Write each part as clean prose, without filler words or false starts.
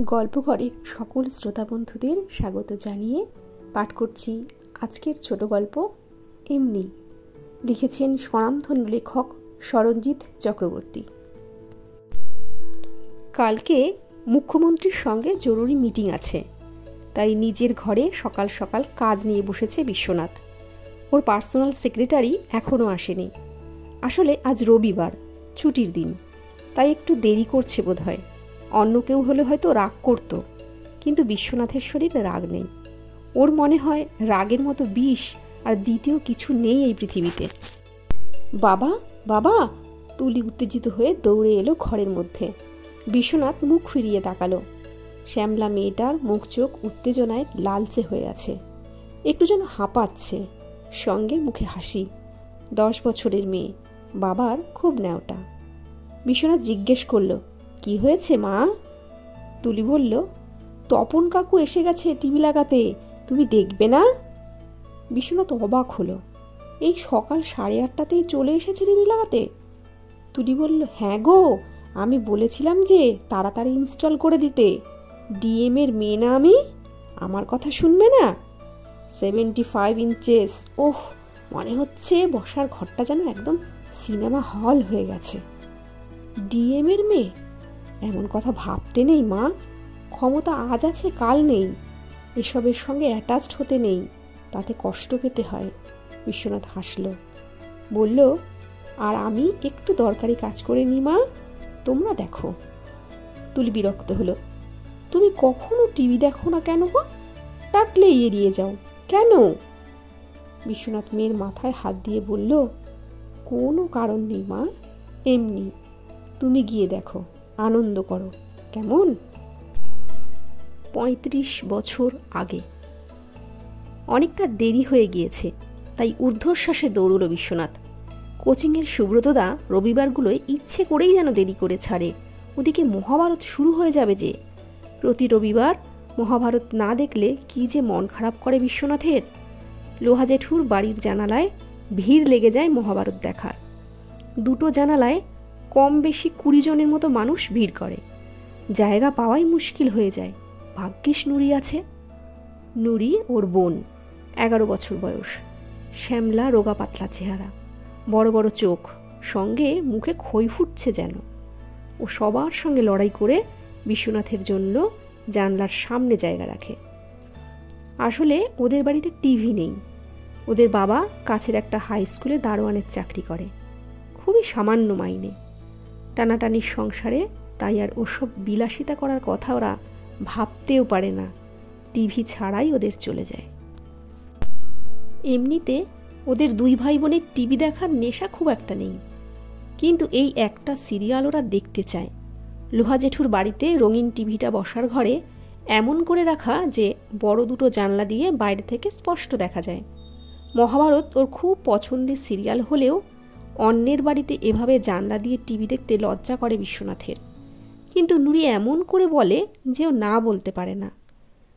গল্পঘরের সকল শ্রোতা বন্ধুদের স্বাগত জানিয়ে পাঠ করছি আজকের ছোট গল্প এমনি। লিখেছেন স্বনামধন্য লেখক সরঞ্জিত চক্রবর্তী। কালকে মুখ্যমন্ত্রীর সঙ্গে জরুরি মিটিং আছে, তাই নিজের ঘরে সকাল সকাল কাজ নিয়ে বসেছে বিশ্বনাথ। ওর পার্সোনাল সেক্রেটারি এখনও আসেনি। আসলে আজ রবিবার, ছুটির দিন, তাই একটু দেরি করছে বোধহয়। অন্য কেউ হলে হয়তো রাগ করত, কিন্তু বিশ্বনাথের শরীরে রাগ নেই। ওর মনে হয় রাগের মতো বিষ আর দ্বিতীয় কিছু নেই এই পৃথিবীতে। বাবা বাবা, তুলি উত্তেজিত হয়ে দৌড়ে এলো ঘরের মধ্যে। বিশ্বনাথ মুখ ফিরিয়ে তাকালো। শ্যামলা মেয়েটার মুখ চোখ উত্তেজনায় লালচে হয়ে আছে, একটু যেন হাঁপাচ্ছে, সঙ্গে মুখে হাসি। 10 বছরের মেয়ে, বাবার খুব ন্যাওটা। বিশ্বনাথ জিজ্ঞেস করল, কি হয়েছে মা? তুলি বলল, তপন কাকু এসে গেছে টিভি লাগাতে, তুমি দেখবে না? বিশ্বনাথ অবাক হলো, এই সকাল 8:30টাতেই চলে এসেছে টিভি লাগাতে? তুলি বলল, হ্যাঁ গো, আমি বলেছিলাম যে তাড়াতাড়ি ইনস্টল করে দিতে। ডিএম এর মেয়ে না আমি, আমার কথা শুনবে না? 75 ইঞ্চেস, ওহ, মনে হচ্ছে বসার ঘরটা যেন একদম সিনেমা হল হয়ে গেছে। ডিএম এর মেয়ে? এমন কথা ভাবতে নেই মা, ক্ষমতা আজ আছে কাল নেই, এসবের সঙ্গে অ্যাটাচড হতে নেই, তাতে কষ্ট পেতে হয়। বিশ্বনাথ হাসল, বলল, আর আমি একটু দরকারি কাজ করে নি মা, তোমরা দেখো। তুলি বিরক্ত হলো, তুমি কখনো টিভি দেখো না কেন গো? ডাকলে এড়িয়ে যাও কেন? বিশ্বনাথ মেয়ের মাথায় হাত দিয়ে বলল, কোনো কারণ নেই মা, এমনি, তুমি গিয়ে দেখো, আনন্দ করো, কেমন? 35 বছর আগে। অনেকটা দেরি হয়ে গিয়েছে, তাই ঊর্ধ্বশ্বাসে দৌড়ল বিশ্বনাথ। কোচিংয়ের সুব্রতদা রবিবারগুলোয় ইচ্ছে করেই যেন দেরি করে ছাড়ে, ওদিকে মহাভারত শুরু হয়ে যাবে যে। প্রতি রবিবার মহাভারত না দেখলে কি যে মন খারাপ করে বিশ্বনাথের। লোহা জেঠুর বাড়ির জানালায় ভিড় লেগে যায় মহাভারত দেখার। দুটো জানালায় কম বেশি 20 জনের মতো মানুষ ভিড় করে, জায়গা পাওয়াই মুশকিল হয়ে যায়। ভাগ্যিস নুরি আছে। নুরি ওর বোন, 11 বছর বয়স, শ্যামলা রোগা পাতলা চেহারা, বড় বড় চোখ, সঙ্গে মুখে খই ফুটছে যেন। ও সবার সঙ্গে লড়াই করে বিশ্বনাথের জন্য জানলার সামনে জায়গা রাখে। আসলে ওদের বাড়িতে টিভি নেই। ওদের বাবা কাছের একটা হাই স্কুলে দারোয়ানের চাকরি করে, খুবই সামান্য মাইনে। টানাটানির সংসারে তাই আর ওসব বিলাসিতা করার কথা ওরা ভাবতেও পারে না। টিভি ছাড়াই ওদের চলে যায়। এমনিতে ওদের 2 ভাই বোনের টিভি দেখার নেশা খুব একটা নেই, কিন্তু এই একটা সিরিয়াল ওরা দেখতে চায়। লোহা জেঠুর বাড়িতে রঙিন টিভিটা বসার ঘরে এমন করে রাখা যে বড় দুটো জানলা দিয়ে বাইরে থেকে স্পষ্ট দেখা যায়। মহাভারত ওর খুব পছন্দের সিরিয়াল হলেও অন্যের বাড়িতে এভাবে জানলা দিয়ে টিভি দেখতে লজ্জা করে বিশ্বনাথের। কিন্তু নুরি এমন করে বলে যে ও না বলতে পারে না।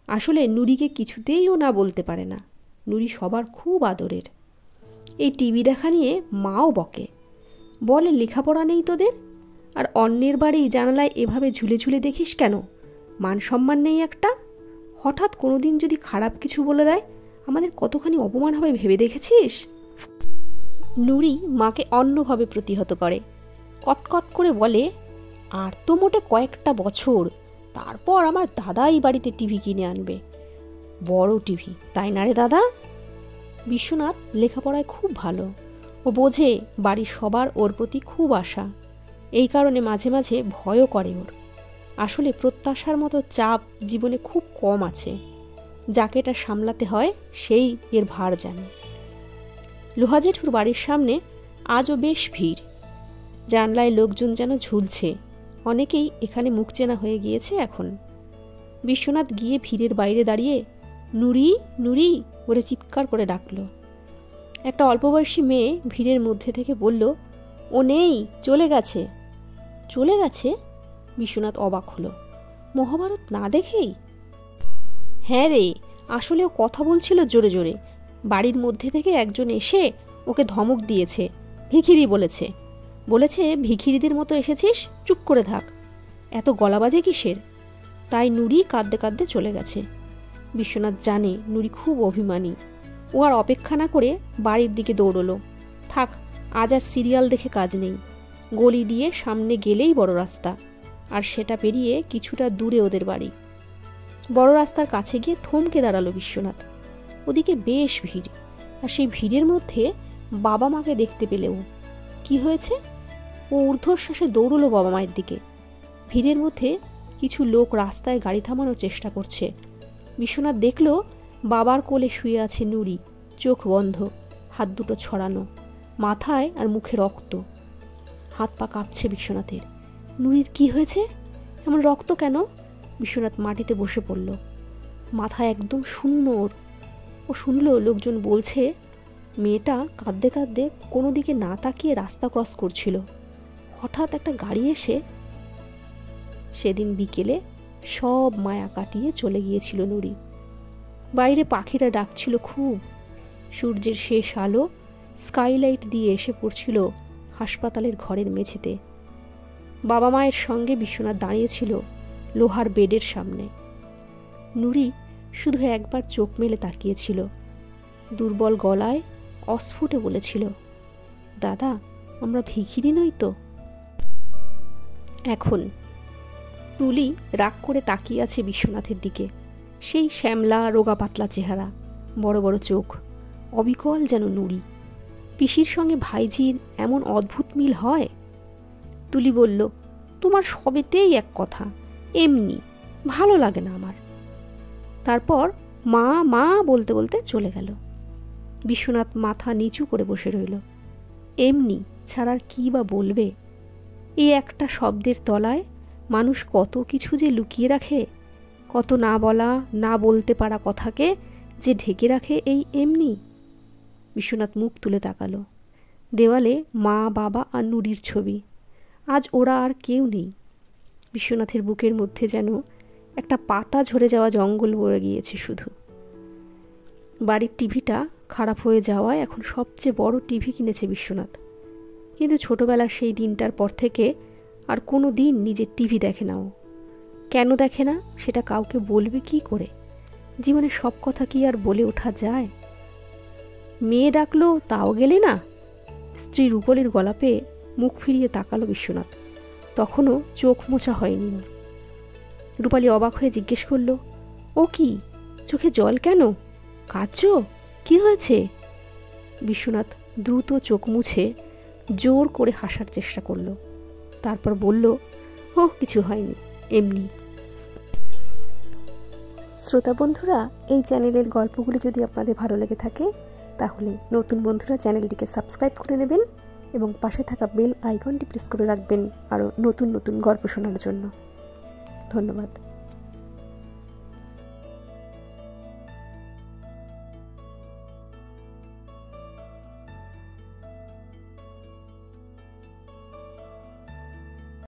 আসলে নুরিকে কিছুতেই ও না বলতে পারে না। নুরি সবার খুব আদরের। এই টিভি দেখা নিয়ে মাও বকে, বলে লেখাপড়া নেই তোদের, আর অন্যের বাড়ি জানালায় এভাবে ঝুলে ঝুলে দেখিস কেন? মান সম্মান নেই একটা? হঠাৎ কোনোদিন যদি খারাপ কিছু বলে দেয়, আমাদের কতখানি অপমান হবে ভেবে দেখেছিস? নুরি মাকে অন্যভাবে প্রতিহত করে, কটকট করে বলে, আর তো মোটে কয়েকটা বছর, তারপর আমার দাদাই বাড়িতে টিভি কিনে আনবে, বড় টিভি, তাই না রে দাদা? বিশ্বনাথ লেখাপড়ায় খুব ভালো, ও বোঝে বাড়ির সবার ওর প্রতি খুব আশা, এই কারণে মাঝে মাঝে ভয়ও করে ওর। আসলে প্রত্যাশার মতো চাপ জীবনে খুব কম আছে, যাকে এটা সামলাতে হয় সেই এর ভার জানে। লোহা জেঠুর বাড়ির সামনে আজও বেশ ভিড়, জানলায় লোকজন যেন ঝুলছে। অনেকেই এখানে মুখ চেনা হয়ে গিয়েছে এখন। বিশ্বনাথ গিয়ে ভিড়ের বাইরে দাঁড়িয়ে নুরি নুরি বলে চিৎকার করে ডাকল। একটা অল্পবয়সী মেয়ে ভিড়ের মধ্যে থেকে বলল, ও নেই, চলে গেছে। চলে গেছে? বিশ্বনাথ অবাক হলো, মহাভারত না দেখেই? হ্যাঁ রে, আসলে ও কথা বলছিল জোরে জোরে। বাড়ির মধ্যে থেকে একজন এসে ওকে ধমক দিয়েছে, ভিখিরি বলেছে। বলেছে ভিখিরিদের মতো এসেছিস, চুপ করে থাক। এত গলাবাজে কিসের? তাই নুরি কাঁদতে কাঁদতে চলে গেছে। বিশ্বনাথ জানে নুরি খুব অভিমানী। ও আর অপেক্ষা না করে বাড়ির দিকে দৌড়লো। থাক, আজ আর সিরিয়াল দেখে কাজ নেই। গলি দিয়ে সামনে গেলেই বড় রাস্তা, আর সেটা পেরিয়ে কিছুটা দূরে ওদের বাড়ি। বড় রাস্তার কাছে গিয়ে থমকে দাঁড়ালো বিশ্বনাথ। ওদিকে বেশ ভিড়, আর সেই ভিড়ের মধ্যে বাবা মাকে দেখতে পেলেও কি হয়েছে? ও ঊর্ধ্বশ্বাসে দৌড়লো বাবা মায়ের দিকে। ভিড়ের মধ্যে কিছু লোক রাস্তায় গাড়ি থামানোর চেষ্টা করছে। বিশ্বনাথ দেখল বাবার কোলে শুয়ে আছে নুরি, চোখ বন্ধ, হাত দুটো ছড়ানো, মাথায় আর মুখে রক্ত। হাত পা কাঁপছে বিশ্বনাথের। নুরির কি হয়েছে? এমন রক্ত কেন? বিশ্বনাথ মাটিতে বসে পড়ল। মাথা একদম শূন্য ওর। ও শুনল লোকজন বলছে মেয়েটা কাঁদতে কাঁদতে কোনো দিকে না তাকিয়ে রাস্তা ক্রস করছিল। হঠাৎ একটা গাড়ি এসে সেদিন বিকেলে সব মায়া কাটিয়ে চলে গিয়েছিল নুরি। বাইরে পাখিরা ডাকছিল খুব। সূর্যের শেষ আলো স্কাইলাইট দিয়ে এসে পড়ছিল হাসপাতালের ঘরের মেঝেতে। বাবা মায়ের সঙ্গে বিশ্বনাথ দাঁড়িয়েছিল লোহার বেডের সামনে। নুরি শুধু একবার চোখ মেলে তাকিয়েছিল। দুর্বল গলায় অস্ফুটে বলেছিল, দাদা, আমরা ভিখিরি নই তো? এখন তুলি রাগ করে তাকিয়ে আছে বিশ্বনাথের দিকে। সেই শ্যামলা রোগা পাতলা চেহারা, বড় বড় চোখ, অবিকল যেন নুরি। পিসির সঙ্গে ভাইঝির এমন অদ্ভুত মিল হয়? তুলি বলল, তোমার সবেতেই এক কথা, এমনি ভালো লাগে না আমার। তারপর মা মা বলতে বলতে চলে গেল। বিশ্বনাথ মাথা নিচু করে বসে রইল। এমনি ছাড়ার কি বা বলবে? এই একটা শব্দের তলায় মানুষ কত কিছু যে লুকিয়ে রাখে, কত না বলা না বলতে পারা কথাকে যে ঢেকে রাখে এই এমনি। বিশ্বনাথ মুখ তুলে তাকালো। দেওয়ালে মা, বাবা আর নুরির ছবি। আজ ওরা আর কেউ নেই। বিশ্বনাথের বুকের মধ্যে যেন একটা পাতা ঝরে যাওয়া জঙ্গল বয়ে গিয়েছে শুধু। বাড়ির টিভিটা খারাপ হয়ে যাওয়ায় এখন সবচেয়ে বড় টিভি কিনেছে বিশ্বনাথ। কিন্তু ছোটবেলার সেই দিনটার পর থেকে আর কোনো দিন নিজের টিভি দেখে না ও। কেন দেখে না সেটা কাউকে বলবে কি করে? জীবনে সব কথা কি আর বলে ওঠা যায়? মেয়ে ডাকলো তাও গেলে না? স্ত্রী রূপলীর গলা পেয়ে মুখ ফিরিয়ে তাকালো বিশ্বনাথ। তখনও চোখ মোছা হয়নি ওর। রূপালী অবাক হয়ে জিজ্ঞেস করলো, ও কি, চোখে জল কেন? কাঁদছো? কি হয়েছে? বিশ্বনাথ দ্রুত চোখ মুছে জোর করে হাসার চেষ্টা করলো। তারপর বলল, ও কিছু হয়নি, এমনি। শ্রোতা বন্ধুরা, এই চ্যানেলের গল্পগুলি যদি আপনাদের ভালো লেগে থাকে তাহলে নতুন বন্ধুরা চ্যানেলটিকে সাবস্ক্রাইব করে নেবেন এবং পাশে থাকা বেল আইকনটি প্রেস করে রাখবেন আরও নতুন নতুন গল্প শোনার জন্য। ধন্যবাদ।